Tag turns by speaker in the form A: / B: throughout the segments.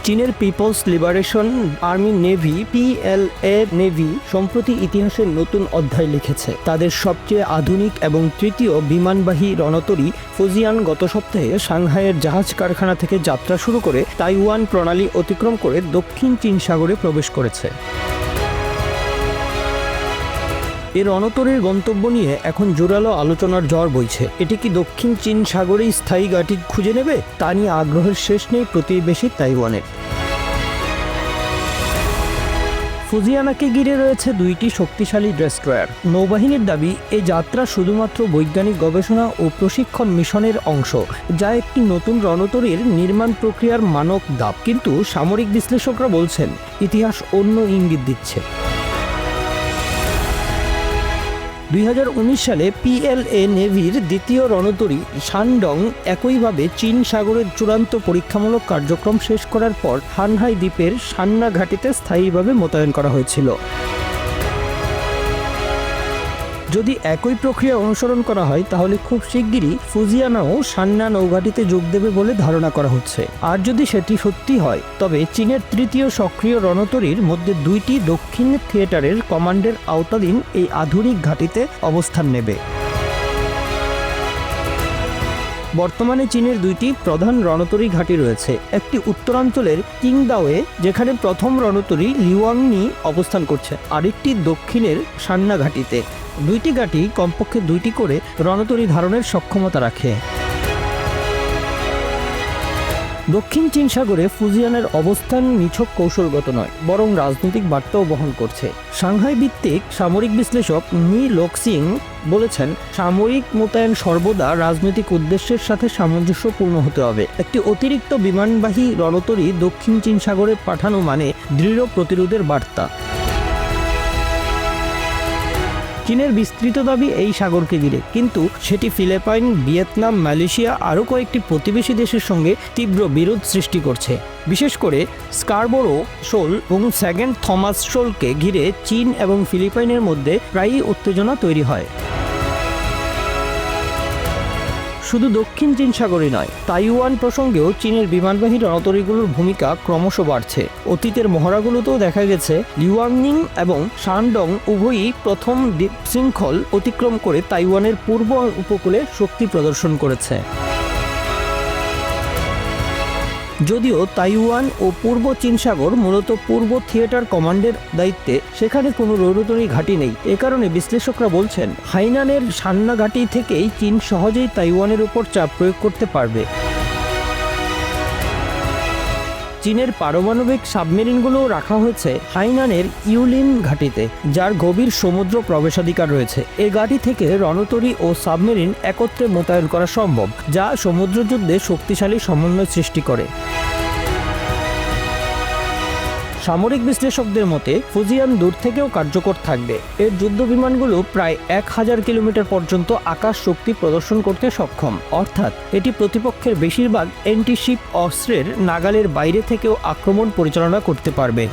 A: চীনের People's Liberation Army Navy PLA navy সম্প্রতি ইতিহাসের নতুন অধ্যায় লিখেছে। তাদের সবচেয়ে আধুনিক এবং তৃতীয় বিমানবাহী রণতরী ফুজিয়ান গত সপ্তাহে সাংহাইয়ের জাহাজ কারখানা থেকে যাত্রা শুরু করে তাইওয়ান প্রণালী অতিক্রম করে দক্ষিণ চীন সাগরে প্রবেশ করেছে। এর রণতরীর গন্তব্য নিয়ে এখন জোরালো আলোচনার ঝড় বইছে। এটি কি দক্ষিণ চীন সাগরেই স্থায়ী ঘাঁটি খুঁজে নেবে, তা নিয়ে আগ্রহের শেষ নেই প্রতিবেশী তাইওয়ানের। ফুজিয়ানাকে ঘিরে রয়েছে দুইটি শক্তিশালী ডেস্ট্রয়ার। নৌবাহিনীর দাবি এই যাত্রা শুধুমাত্র বৈজ্ঞানিক গবেষণা ও প্রশিক্ষণ মিশনের অংশ, যা একটি নতুন রণতরীর নির্মাণ প্রক্রিয়ার মানক ধাপ। কিন্তু সামরিক বিশ্লেষকরা বলছেন ইতিহাস অন্য ইঙ্গিত দিচ্ছে। 2019 সালে PLA নেভির দ্বিতীয় রণতরী শানডং একইভাবে চীন সাগরের চূড়ান্ত পরীক্ষামূলক কার্যক্রম শেষ করার পর হানহাই দ্বীপের সান্না ঘাঁটিতে স্থায়ীভাবে মোতায়েন করা হয়েছিল। যদি একই প্রক্রিয়া অনুসরণ করা হয় তাহলে খুব শিগগিরই ফুজিয়ানাও সান্না নৌঘাঁটিতে যোগ দেবে বলে ধারণা করা হচ্ছে। আর যদি সেটি সত্যি হয় তবে চীনের তৃতীয় সক্রিয় রণতরীর মধ্যে দুইটি দক্ষিণ থিয়েটারের কমান্ডের আওতাধীন এই আধুনিক ঘাঁটিতে অবস্থান নেবে। বর্তমানে চীনের দুইটি প্রধান রণতরী ঘাঁটি রয়েছে, একটি উত্তরাঞ্চলের কিংদাওয়ে যেখানে প্রথম রণতরী লিওয়াংনি অবস্থান করছে, আরেকটি দক্ষিণের সান্না ঘাঁটিতে। দুইটি ঘাঁটি কমপক্ষে দুইটি করে রণতরী ধারণের সক্ষমতা রাখে। দক্ষিণ চীন সাগরে ফুজিয়ানের অবস্থান নিছক কৌশলগত নয়, বরং রাজনৈতিক বার্তাও বহন করছে। সাংহাই ভিত্তিক সামরিক বিশ্লেষক মি লোকসিং বলেছেন, সামরিক মোতায়েন সর্বদা রাজনৈতিক উদ্দেশ্যের সাথে সামঞ্জস্যপূর্ণ হতে হবে। একটি অতিরিক্ত বিমানবাহী রণতরী দক্ষিণ চীন সাগরে পাঠানো মানে দৃঢ় প্রতিরোধের বার্তা। চীনের বিস্তৃত দাবি এই সাগরকে ঘিরে, কিন্তু সেটি ফিলিপাইন, ভিয়েতনাম, মালয়েশিয়া আরও কয়েকটি প্রতিবেশী দেশের সঙ্গে তীব্র বিরোধ সৃষ্টি করছে। বিশেষ করে স্কারবোরো শোল এবং সেকেন্ড থমাস শোলকে ঘিরে চীন এবং ফিলিপাইনের মধ্যে প্রায়ই উত্তেজনা তৈরি হয়। শুধু দক্ষিণ চীন সাগরই নয়, তাইওয়ান প্রসঙ্গেও চীনের বিমানবাহী রণতরীগুলোর ভূমিকা ক্রমশ বাড়ছে। অতীতের মহড়াগুলোতেও দেখা গেছে লিওয়াংনিং এবং শানডং উভয়ই প্রথম দ্বীপ শৃঙ্খল অতিক্রম করে তাইওয়ানের পূর্ব উপকূলে শক্তি প্রদর্শন করেছে। যদিও তাইওয়ান ও পূর্ব চীন সাগর মূলত পূর্ব থিয়েটার কমান্ডের দায়িত্বে, সেখানে কোনো রণতরী ঘাঁটি নেই। এ কারণে বিশ্লেষকরা বলছেন হাইনানের সান্না ঘাঁটি থেকেই চীন সহজেই তাইওয়ানের উপর চাপ প্রয়োগ করতে পারবে। চীনের পারমাণবিক সাবমেরিনগুলোও রাখা হয়েছে হাইনানের ইউলিন ঘাঁটিতে, যার গভীর সমুদ্র প্রবেশাধিকার রয়েছে। এই ঘাঁটি থেকে রণতরী ও সাবমেরিন একত্রে মোতায়েন করা সম্ভব, যা সমুদ্রযুদ্ধে শক্তিশালী সমন্বয় সৃষ্টি করে। সামরিক বিশ্লেষকদের মতে ফুজিয়ান দূর থেকেও কার্যকর থাকবে। এর যুদ্ধ বিমানগুলো প্রায় 1000 কিলোমিটার পর্যন্ত আকাশ শক্তি প্রদর্শন করতে সক্ষম, অর্থাৎ এটি প্রতিপক্ষের বেশিরভাগ অ্যান্টিশিপ অস্ত্রের নাগালের বাইরে থেকেও আক্রমণ পরিচালনা করতে পারবে।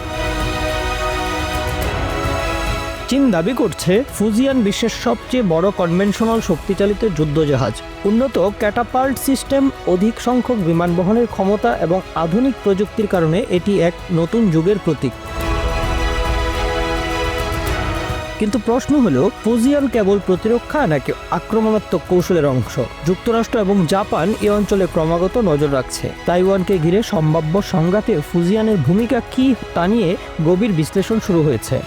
A: চীন দাবি করছে ফুজিয়ান বিশ্বের সবচেয়ে বড় কনভেনশনাল শক্তিচালিত যুদ্ধজাহাজ। উন্নত ক্যাটাপাল্ট সিস্টেম, অধিক সংখ্যক বিমান বহনের ক্ষমতা এবং আধুনিক প্রযুক্তির কারণে এটি এক নতুন যুগের প্রতীক। কিন্তু প্রশ্ন হলো, ফুজিয়ান কেবল প্রতিরক্ষা নাকি আক্রমণাত্মক কৌশলের অংশ? যুক্তরাষ্ট্র এবং জাপান এ অঞ্চলে ক্রমাগত নজর রাখছে। তাইওয়ানকে ঘিরে সম্ভাব্য সংঘাতে ফুজিয়ানের ভূমিকা কী তা নিয়ে গভীর বিশ্লেষণ শুরু হয়েছে।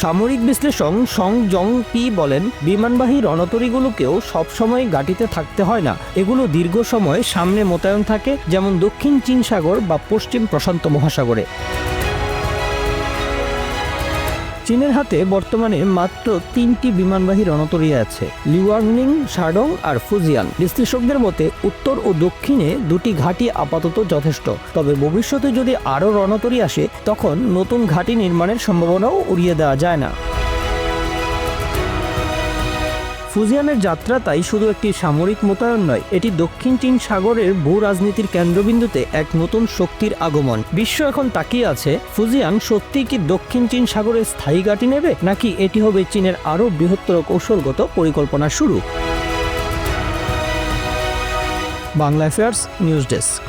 A: সামরিক বিশ্লেষক সং জং পি বলেন, বিমানবাহী রণতরীগুলোকেও সবসময় ঘাঁটিতে থাকতে হয় না। এগুলো দীর্ঘ সময় সামনে মোতায়েন থাকে, যেমন দক্ষিণ চীন সাগর বা পশ্চিম প্রশান্ত মহাসাগরে। চীনের হাতে বর্তমানে মাত্র 3টি বিমানবাহী রণতরী আছে, লিওয়াংনিং, শাডং আর ফুজিয়ান। বিশ্লেষকদের মতে উত্তর ও দক্ষিণে দুটি ঘাঁটি আপাতত যথেষ্ট, তবে ভবিষ্যতে যদি আরও রণতরী আসে তখন নতুন ঘাঁটি নির্মাণের সম্ভাবনাও উড়িয়ে দেওয়া যায় না। ফুজিয়ানের যাত্রা তাই শুধু একটি সামরিক মোতায়েন নয়, এটি দক্ষিণ চীন সাগরের ভূ রাজনীতির কেন্দ্রবিন্দুতে এক নতুন শক্তির আগমন। বিশ্ব এখন তাকিয়ে আছে ফুজিয়ান সত্যিই কি দক্ষিণ চীন সাগরে স্থায়ী ঘাঁটি নেবে, নাকি এটি হবে চীনের আরও বৃহত্তর কৌশলগত পরিকল্পনা শুরু। Bangla affairs news desk.